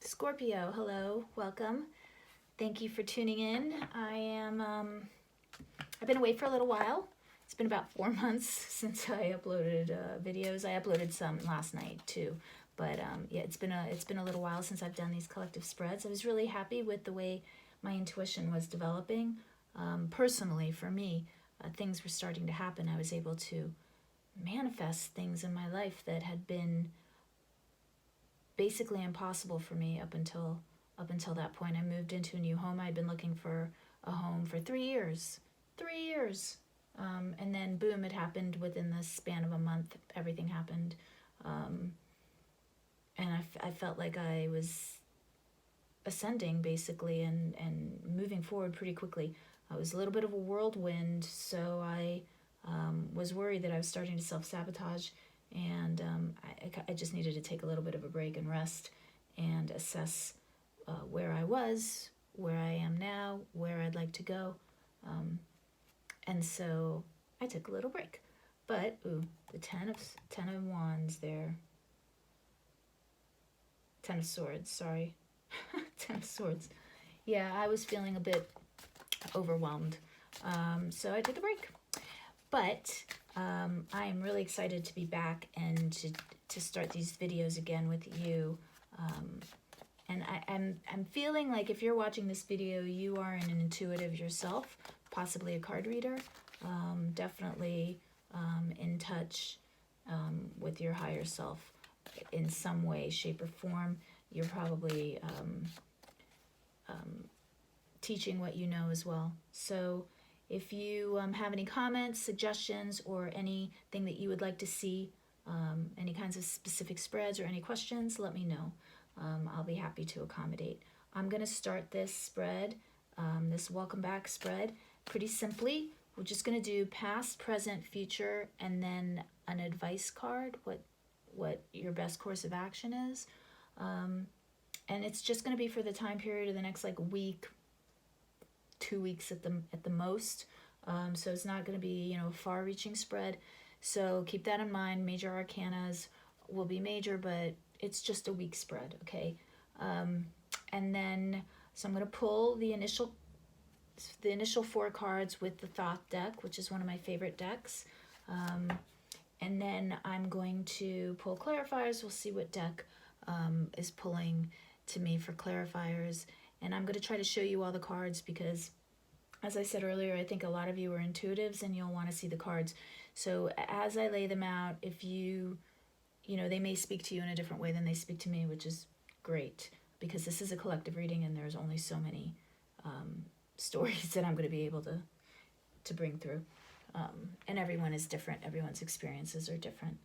Scorpio, hello, welcome. Thank you for tuning in. I've been away for a little while. It's been about 4 months since I uploaded videos. I uploaded some last night too, but yeah, it's been a little while since I've done these collective spreads. I was really happy with the way my intuition was developing. Personally, for me, things were starting to happen. I was able to manifest things in my life that had been basically impossible for me up until that point. I moved into a new home. I'd been looking for a home for 3 years. 3 years. And then boom, it happened within the span of a month. Everything happened. And I felt like I was ascending basically and moving forward pretty quickly. I was a little bit of a whirlwind, so I was worried that I was starting to self-sabotage, and I just needed to take a little bit of a break and rest and assess where I was, where I am now, where I'd like to go. And so I took a little break. But, ooh, the Ten of Wands there. 10 of Swords, sorry. 10 of Swords. Yeah, I was feeling a bit overwhelmed. So I took a break. But I am really excited to be back and to start these videos again with you. And I'm feeling like if you're watching this video, you are an intuitive yourself, possibly a card reader, definitely in touch with your higher self in some way, shape, or form. You're probably teaching what you know as well. So if you have any comments, suggestions, or anything that you would like to see, any kinds of specific spreads or any questions, let me know. I'll be happy to accommodate. I'm going to start this spread, this welcome back spread, pretty simply. We're just going to do past, present, future, and then an advice card, what your best course of action is. And it's just going to be for the time period of the next week, 2 weeks at the most. So it's not going to be, a far-reaching spread. So keep that in mind. Major arcanas will be major, but it's just a week spread, okay? And then, so I'm going to pull the initial 4 cards with the Thoth deck, which is one of my favorite decks. And then I'm going to pull clarifiers. We'll see what deck is pulling to me for clarifiers. And I'm going to try to show you all the cards because, as I said earlier, I think a lot of you are intuitives and you'll want to see the cards. So as I lay them out, if they may speak to you in a different way than they speak to me, which is great because this is a collective reading and there's only so many stories that I'm going to be able to bring through. And everyone is different. Everyone's experiences are different.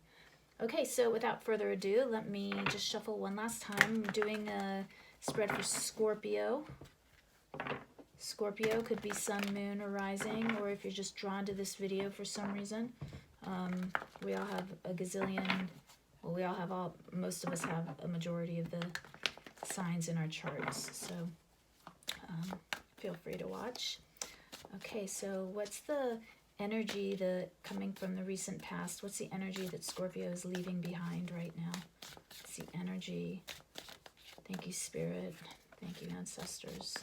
Okay, so without further ado, let me just shuffle one last time. I'm doing a spread for Scorpio. Scorpio could be sun, moon, or rising, or if you're just drawn to this video for some reason. We all have a gazillion, well, most of us have a majority of the signs in our charts, so feel free to watch. Okay, so what's the energy coming from the recent past? What's the energy that Scorpio is leaving behind right now? It's the energy. Thank you, Spirit. Thank you, ancestors.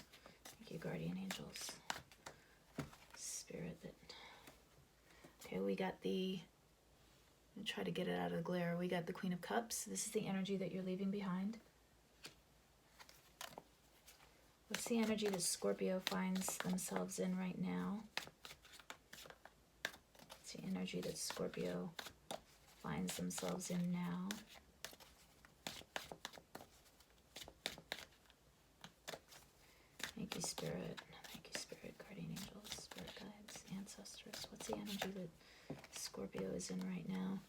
Thank you, guardian angels. Spirit that... Okay, we got I'll try to get it out of the glare. We got the Queen of Cups. This is the energy that you're leaving behind. What's the energy that Scorpio finds themselves in right now? What's the energy that Scorpio finds themselves in now? Thank you, Spirit. Thank you, Spirit, guardian angels, spirit guides, ancestors. What's the energy that Scorpio is in right now?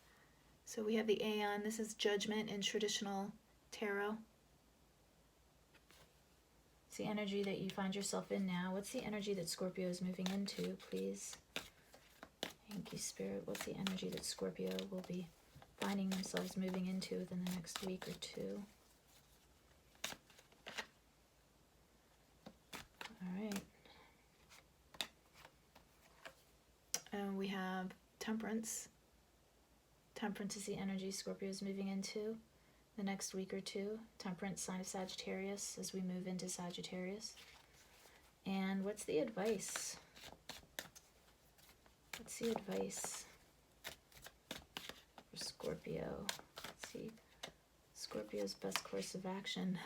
So we have the Aeon. This is judgment in traditional tarot. It's the energy that you find yourself in now. What's the energy that Scorpio is moving into, please? Thank you, Spirit. What's the energy that Scorpio will be finding themselves moving into within the next week or two? All right. We have Temperance. Temperance is the energy Scorpio is moving into. the next week or two. Temperance, sign of Sagittarius, as we move into Sagittarius. And what's the advice? What's the advice for Scorpio? Let's see. Scorpio's best course of action.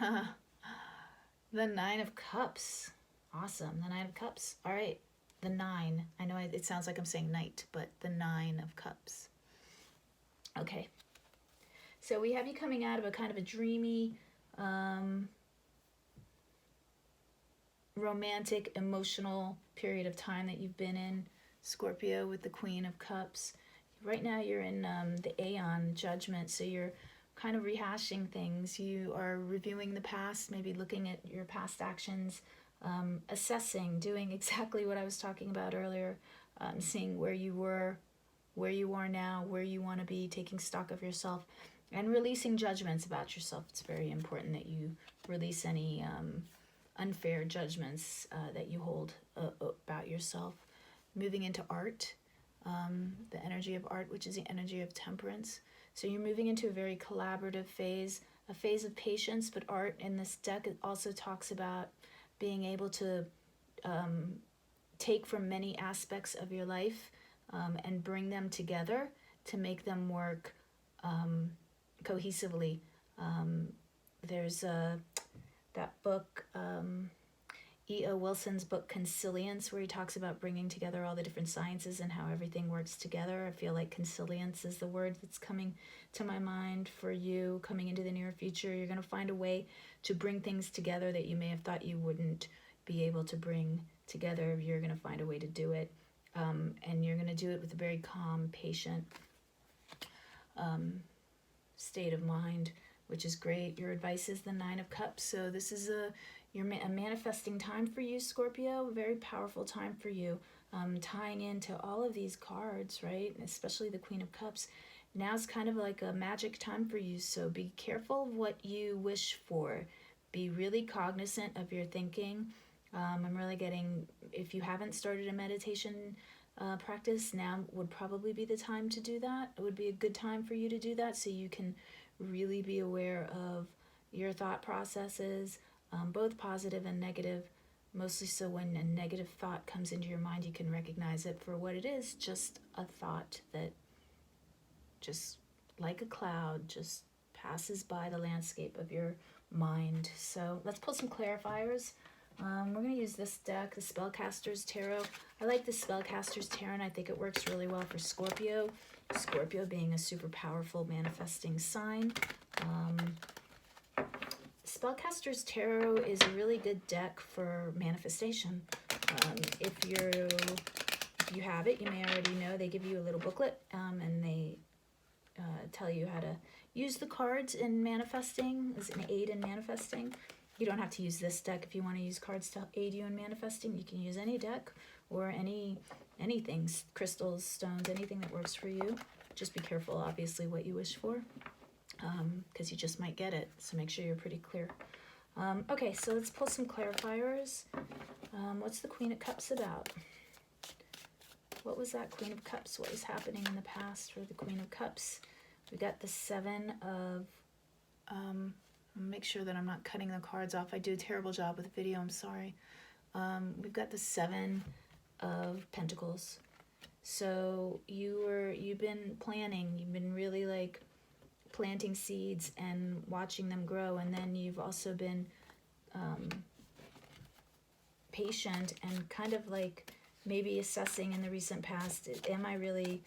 The Nine of Cups. Awesome. The Nine of Cups. All right. The 9. I know it sounds like I'm saying knight, but the 9 of Cups. Okay. So we have you coming out of a kind of a dreamy, romantic, emotional period of time that you've been in, Scorpio, with the Queen of Cups. Right now you're in the Aeon Judgment, so you're kind of rehashing things. You are reviewing the past, maybe looking at your past actions, assessing, doing exactly what I was talking about earlier, seeing where you were, where you are now, where you want to be, taking stock of yourself, and releasing judgments about yourself. It's very important that you release any unfair judgments that you hold about yourself. Moving into art, the energy of art, which is the energy of temperance. So you're moving into a very collaborative phase, a phase of patience, but art in this deck also talks about being able to take from many aspects of your life and bring them together to make them work cohesively. There's that book, E.O. Wilson's book Consilience, where he talks about bringing together all the different sciences and how everything works together. I feel like consilience is the word that's coming to my mind for you coming into the near future. You're going to find a way to bring things together that you may have thought you wouldn't be able to bring together. You're going to find a way to do it, and you're going to do it with a very calm, patient state of mind, which is great. Your advice is the 9 of Cups, so this is a manifesting time for you, Scorpio. A very powerful time for you, tying into all of these cards, right? Especially the Queen of Cups. Now's kind of like a magic time for you, so be careful of what you wish for. Be really cognizant of your thinking. I'm really getting, if you haven't started a meditation practice, now would probably be the time to do that. It would be a good time for you to do that, so you can really be aware of your thought processes, both positive and negative, mostly so when a negative thought comes into your mind, you can recognize it for what it is, just a thought that just like a cloud just passes by the landscape of your mind. So let's pull some clarifiers. We're going to use this deck, the Spellcaster's Tarot. I like the Spellcaster's Tarot, and I think it works really well for Scorpio. Scorpio being a super powerful manifesting sign. Spellcaster's Tarot is a really good deck for manifestation. If you have it, you may already know they give you a little booklet, and they tell you how to use the cards in manifesting as an aid in manifesting. You don't have to use this deck if you want to use cards to aid you in manifesting. You can use any deck or anything, crystals, stones, anything that works for you. Just be careful, obviously, what you wish for, because you just might get it. So make sure you're pretty clear. Okay, so let's pull some clarifiers. What's the Queen of Cups about? What was that Queen of Cups? What was happening in the past for the Queen of Cups? We got the 7 of... make sure that I'm not cutting the cards off. I do a terrible job with the video, I'm sorry. We've got the 7 of Pentacles. So you've been planning, you've been really like planting seeds and watching them grow, and then you've also been patient and kind of like maybe assessing in the recent past, am I really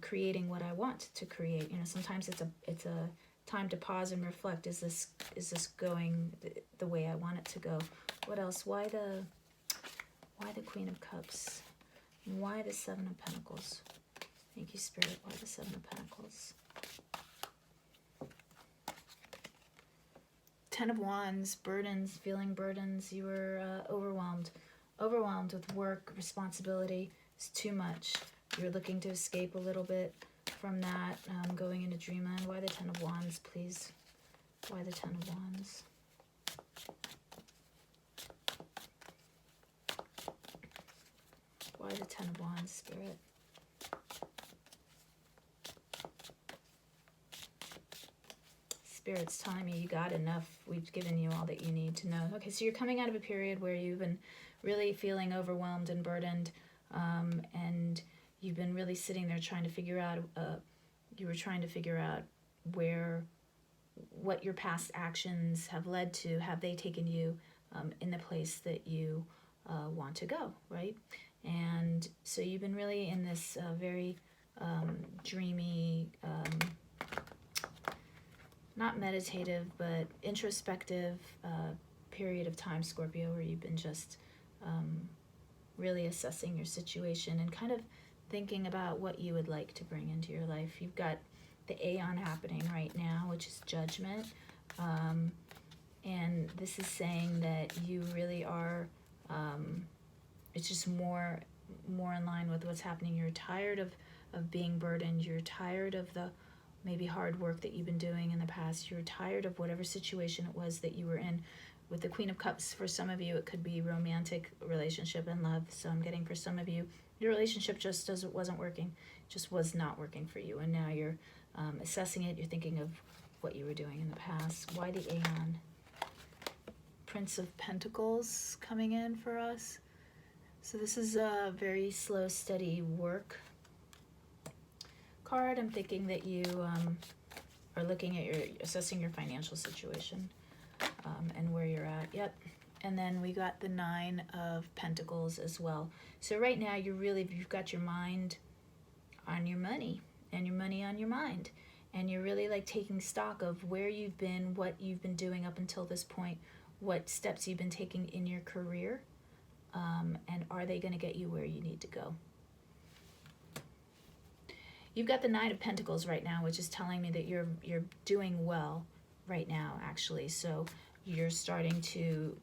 creating what I want to create? You know, sometimes it's a time to pause and reflect. Is this going the way I want it to go? What else? Why the Queen of Cups? Why the 7 of Pentacles? Thank you, Spirit. Why the 7 of Pentacles? 10 of Wands, burdens, feeling burdens. You were overwhelmed with work, responsibility. It's too much. You're looking to escape a little bit from that, going into dreamland. Why the 10 of Wands, please? Why the 10 of Wands? Why the 10 of Wands, Spirit? Spirit's telling me you got enough. We've given you all that you need to know. Okay, so you're coming out of a period where you've been really feeling overwhelmed and burdened, and you've been really sitting there trying to figure out, you were trying to figure out what your past actions have led to. Have they taken you in the place that you want to go, right? And so you've been really in this very dreamy, not meditative, but introspective period of time, Scorpio, where you've been just really assessing your situation and kind of thinking about what you would like to bring into your life. You've got the Aeon happening right now, which is judgment. And this is saying that you really are, it's just more in line with what's happening. You're tired of being burdened. You're tired of the maybe hard work that you've been doing in the past. You're tired of whatever situation it was that you were in. With the Queen of Cups, for some of you, it could be romantic relationship and love. So I'm getting for some of you, your relationship just wasn't working, just was not working for you. And now you're assessing it. You're thinking of what you were doing in the past. Why the Aeon? Prince of Pentacles coming in for us. So this is a very slow, steady work card. I'm thinking that you are looking at assessing your financial situation and where you're at. Yep. And then we got the Nine of Pentacles as well. So right now you've got your mind on your money and your money on your mind. And you're really like taking stock of where you've been, what you've been doing up until this point, what steps you've been taking in your career, and are they going to get you where you need to go? You've got the Nine of Pentacles right now, which is telling me that you're doing well right now, actually. So you're starting to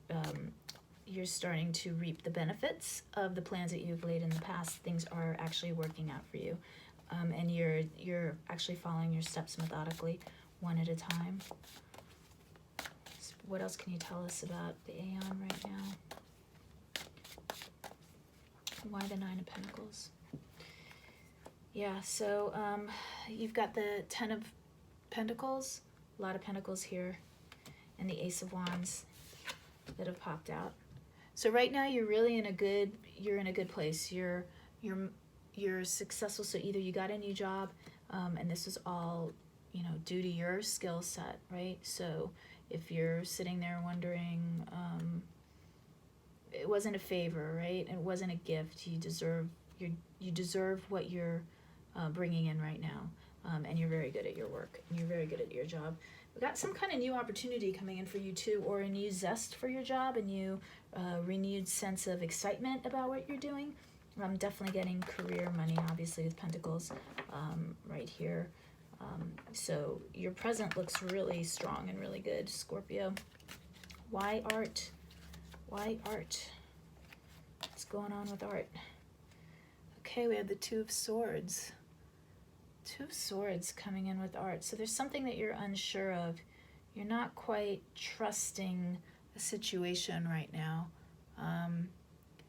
reap the benefits of the plans that you've laid in the past. Things are actually working out for you, and you're actually following your steps methodically, one at a time. So what else can you tell us about the Aeon right now? Why the Nine of Pentacles? Yeah, so you've got the Ten of Pentacles, a lot of Pentacles here, and the Ace of Wands that have popped out. So right now you're really in a good place. You're successful. So either you got a new job, and this is all due to your skill set, right? So if you're sitting there wondering, it wasn't a favor, right? It wasn't a gift. You deserve what you're bringing in right now, and you're very good at your work, and you're very good at your job. We got some kind of new opportunity coming in for you too, or a new zest for your job, a new renewed sense of excitement about what you're doing. I'm definitely getting career money, obviously, with Pentacles right here. So your present looks really strong and really good, Scorpio. Why art? Why art? What's going on with art? Okay, we have the Two of Swords. Two of Swords coming in with art. So there's something that you're unsure of. You're not quite trusting the situation right now.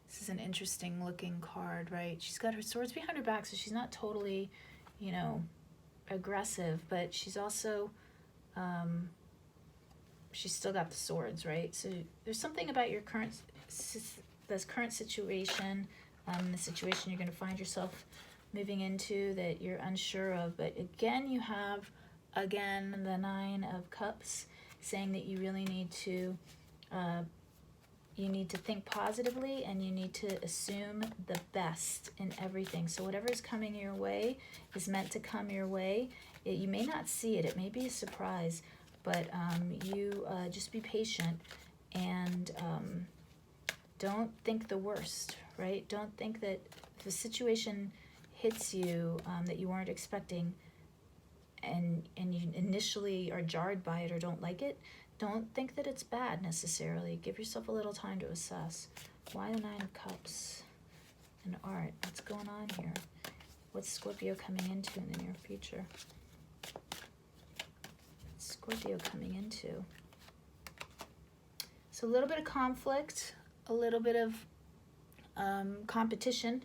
This is an interesting looking card, right? She's got her swords behind her back, so she's not totally, aggressive, but she's also, she's still got the swords, right? So there's something about your current situation, the situation you're going to find yourself moving into that you're unsure of. But again, you have, the Nine of Cups saying that you really need to, think positively, and you need to assume the best in everything. So whatever is coming your way is meant to come your way. You may not see it. It may be a surprise, but you just be patient and don't think the worst, right? Don't think that if a situation hits you that you weren't expecting and you initially are jarred by it or don't like it, don't think that it's bad necessarily. Give yourself a little time to assess. Why the Nine of Cups and art? What's going on here? What's Scorpio coming into in the near future? What's Scorpio coming into? So a little bit of conflict, a little bit of competition.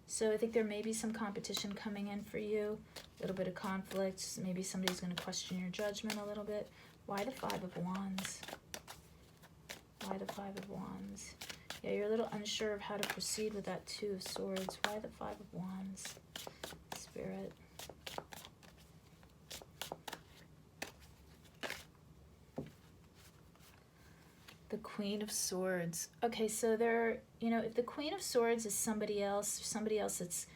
So I think there may be some competition coming in for you, a little bit of conflict. Maybe somebody's going to question your judgment a little bit. Why the Five of Wands? Why the Five of Wands? Yeah, you're a little unsure of how to proceed with that Two of Swords. Why the Five of Wands? Spirit. The Queen of Swords. Okay, so there, you know, if the Queen of Swords is somebody else that's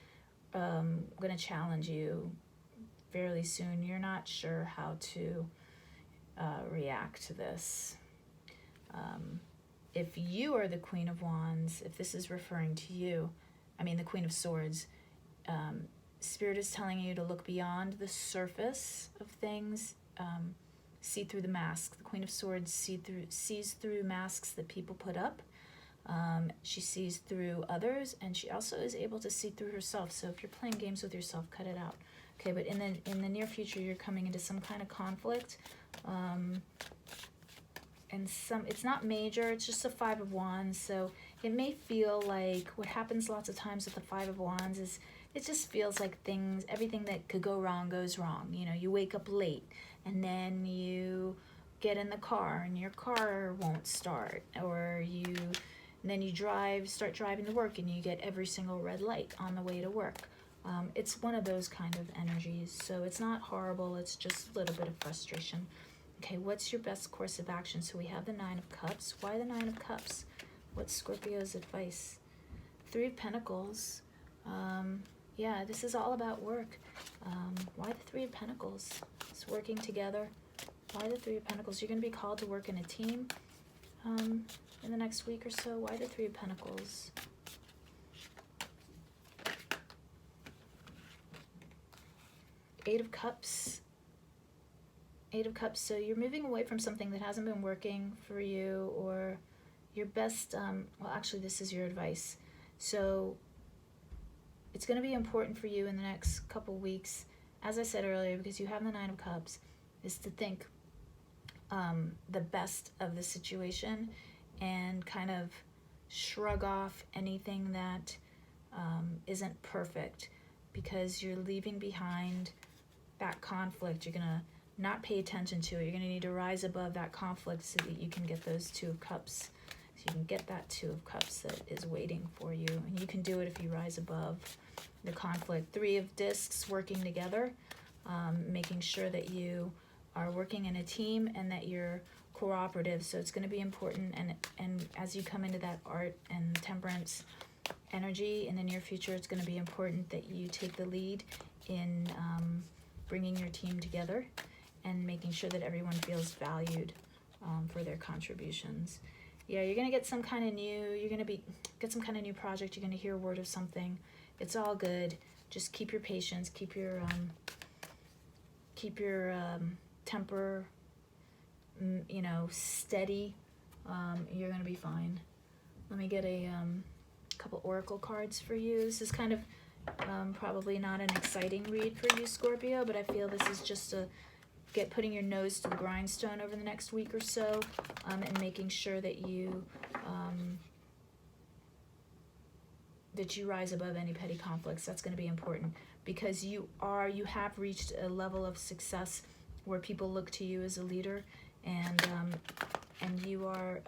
going to challenge you fairly soon, you're not sure how to react to this. If you are the Queen of Wands, if this is referring to you, I mean the Queen of Swords, Spirit is telling you to look beyond the surface of things, see through the mask. The Queen of Swords sees through masks that people put up. She sees through others, and she also is able to see through herself. So if you're playing games with yourself, cut it out. Okay, but in the near future, you're coming into some kind of conflict. And it's not major, it's just a Five of Wands, so it may feel like what happens lots of times with the Five of Wands is it just feels like everything that could go wrong goes wrong. You know, you wake up late and then you get in the car and your car won't start, or then you start driving to work and you get every single red light on the way to work. It's one of those kind of energies, so it's not horrible, it's just a little bit of frustration. Okay, what's your best course of action? So we have the Nine of Cups. Why the Nine of Cups? What's Scorpio's advice? Three of Pentacles. Yeah, this is all about work. Why the Three of Pentacles? It's working together. Why the Three of Pentacles? You're going to be called to work in a team in the next week or so. Why the Three of Pentacles? Eight of Cups. Eight of Cups, so you're moving away from something that hasn't been working for you, or your best, well, actually, this is your advice. So it's going to be important for you in the next couple weeks, as I said earlier, because you have the Nine of Cups, is to think the best of the situation and kind of shrug off anything that isn't perfect, because you're leaving behind that conflict. You're going to not pay attention to it. You're going to need to rise above that conflict so that you can get those Two of Cups. So you can get that Two of Cups that is waiting for you. And you can do it if you rise above the conflict. Three of Discs, working together, making sure that you are working in a team and that you're cooperative. So it's going to be important. And as you come into that art and temperance energy in the near future, it's going to be important that you take the lead in bringing your team together and making sure that everyone feels valued for their contributions. Yeah, you're gonna get some kind of new. Get some kind of new project. You're gonna hear word of something. It's all good. Just keep your patience. Keep your temper, steady. You're gonna be fine. Let me get a couple oracle cards for you. This is kind of probably not an exciting read for you, Scorpio, but I feel this is just putting your nose to the grindstone over the next week or so, and making sure that you rise above any petty conflicts. That's going to be important, because you have reached a level of success where people look to you as a leader, and you are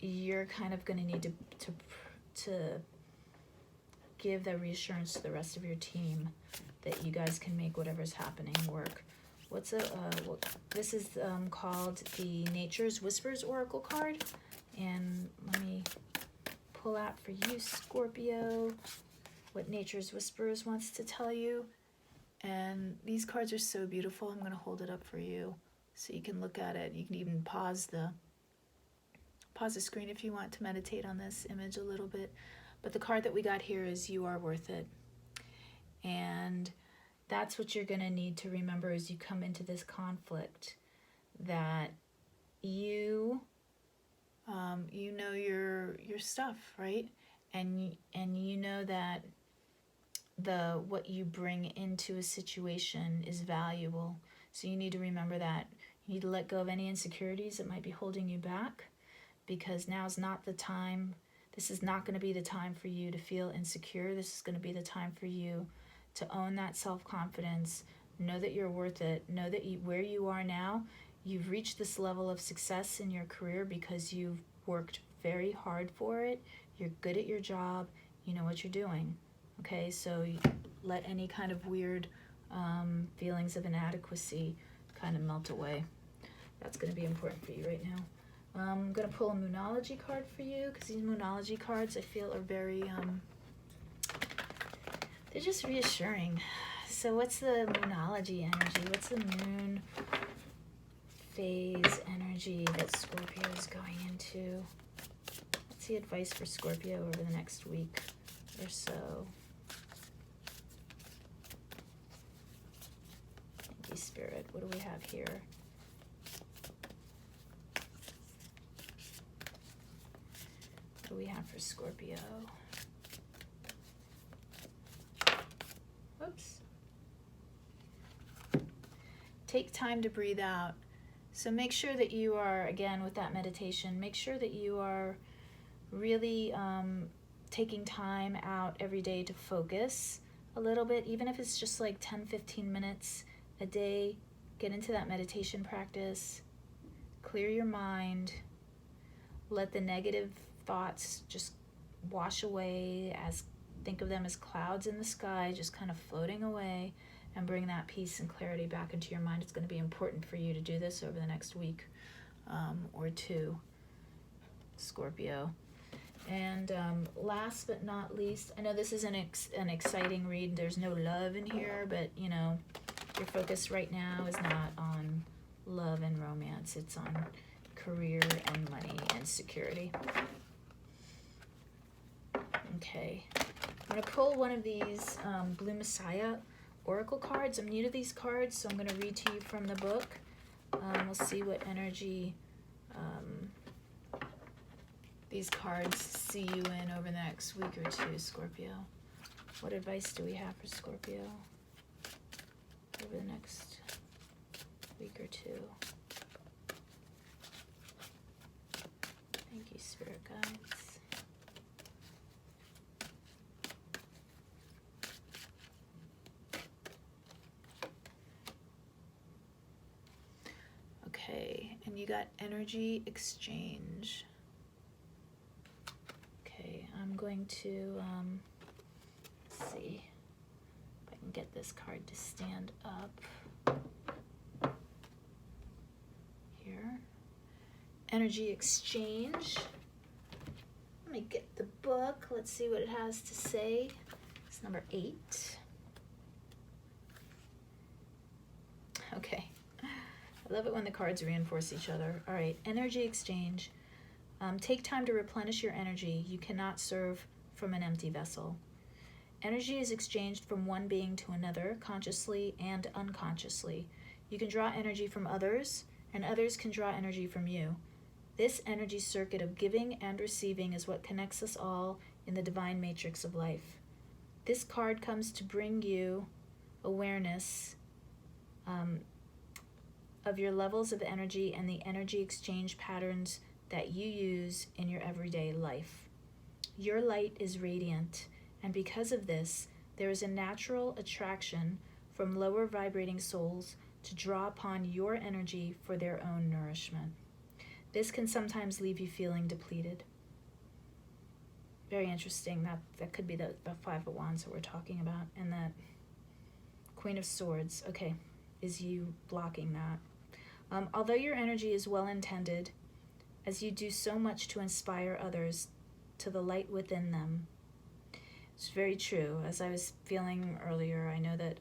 you're kind of going to need to give that reassurance to the rest of your team that you guys can make whatever's happening work. This is called the Nature's Whispers Oracle card, and let me pull out for you, Scorpio, what Nature's Whispers wants to tell you. And these cards are so beautiful. I'm going to hold it up for you so you can look at it. You can even pause the screen if you want to meditate on this image a little bit. But the card that we got here is You Are Worth It. And that's what you're going to need to remember as you come into this conflict, that you know your stuff, right? And you know that what you bring into a situation is valuable. So you need to remember that. You need to let go of any insecurities that might be holding you back, because now's not the time. This is not going to be the time for you to feel insecure. This is going to be the time for you to own that self-confidence, Know that you're worth it. Know that where you are now, you've reached this level of success in your career because you've worked very hard for it. You're good at your job. You know what you're doing. Okay, so you let any kind of weird feelings of inadequacy kind of melt away. That's going to be important for you right now. I'm going to pull a Moonology card for you because these Moonology cards I feel are very, they're just reassuring. So what's the Moonology energy? What's the moon phase energy that Scorpio is going into? What's the advice for Scorpio over the next week or so? Thank you, Spirit. What do we have here? What do we have for Scorpio? Whoops. Take time to breathe out. So make sure that you are, again, with that meditation, make sure that you are really taking time out every day to focus a little bit, even if it's just like 10-15 minutes a day. Get into that meditation practice. Clear your mind. Let the negative thoughts just wash away, think of them as clouds in the sky, just kind of floating away, and bring that peace and clarity back into your mind. It's going to be important for you to do this over the next week or two, Scorpio. And last but not least, I know this is an exciting read. There's no love in here, but you know, your focus right now is not on love and romance. It's on career and money and security. Okay, I'm going to pull one of these Blue Messiah Oracle cards. I'm new to these cards, so I'm going to read to you from the book. We'll see what energy these cards see you in over the next week or two, Scorpio. What advice do we have for Scorpio over the next week or two? Thank you, Spirit Guides. Okay, and you got energy exchange. Okay, I'm going to let's see if I can get this card to stand up here. Energy exchange. Let me get the book. Let's see what it has to say. It's number 8. Okay. I love it when the cards reinforce each other. All right, energy exchange. Take time to replenish your energy. You cannot serve from an empty vessel. Energy is exchanged from one being to another, consciously and unconsciously. You can draw energy from others, and others can draw energy from you. This energy circuit of giving and receiving is what connects us all in the divine matrix of life. This card comes to bring you awareness of your levels of energy and the energy exchange patterns that you use in your everyday life. Your light is radiant, and because of this, there is a natural attraction from lower vibrating souls to draw upon your energy for their own nourishment. This can sometimes leave you feeling depleted. Very interesting. That could be the Five of Wands that we're talking about, and that Queen of Swords, okay, is you blocking that. Although your energy is well-intended, as you do so much to inspire others to the light within them. It's very true. As I was feeling earlier, I know that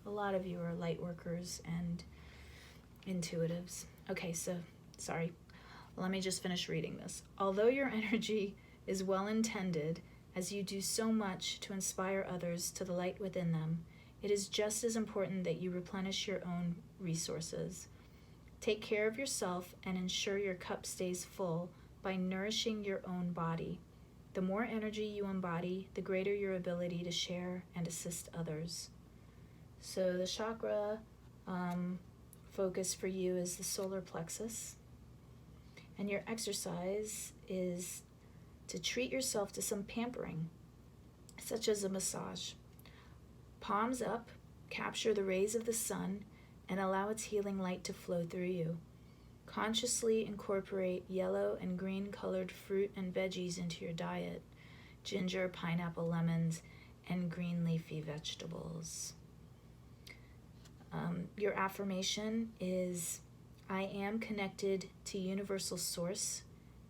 a lot of you are light workers and intuitives. Okay, so, sorry. Let me just finish reading this. Although your energy is well-intended, as you do so much to inspire others to the light within them, it is just as important that you replenish your own resources. Take care of yourself and ensure your cup stays full by nourishing your own body. The more energy you embody, the greater your ability to share and assist others. So the chakra focus for you is the solar plexus. And your exercise is to treat yourself to some pampering, such as a massage. Palms up, Capture the rays of the sun and allow its healing light to flow through you. Consciously incorporate yellow and green colored fruit and veggies into your diet: ginger, pineapple, lemons, and green leafy vegetables. Your affirmation is, I am connected to Universal Source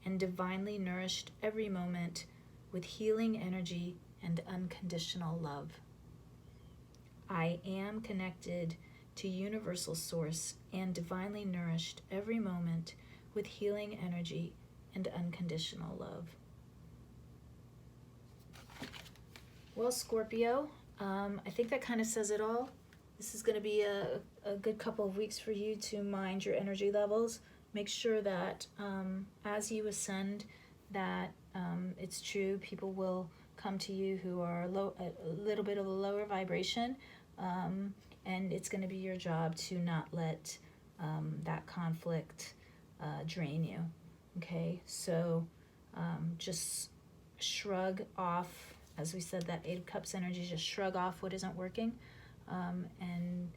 and divinely nourished every moment with healing energy and unconditional love. I am connected to Universal Source and divinely nourished every moment with healing energy and unconditional love. Well, Scorpio, I think that kind of says it all. This is going to be a good couple of weeks for you to mind your energy levels. Make sure that as you ascend, that it's true, people will come to you who are a little bit of a lower vibration, and it's going to be your job to not let that conflict drain you. Okay, so just shrug off, as we said, that Eight of Cups energy. Just shrug off what isn't working, and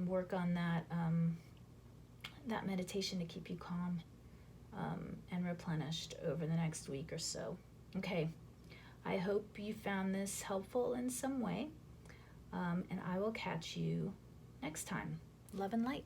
work on that meditation to keep you calm and replenished over the next week or so. Okay, I hope you found this helpful in some way, and I will catch you next time. Love and light.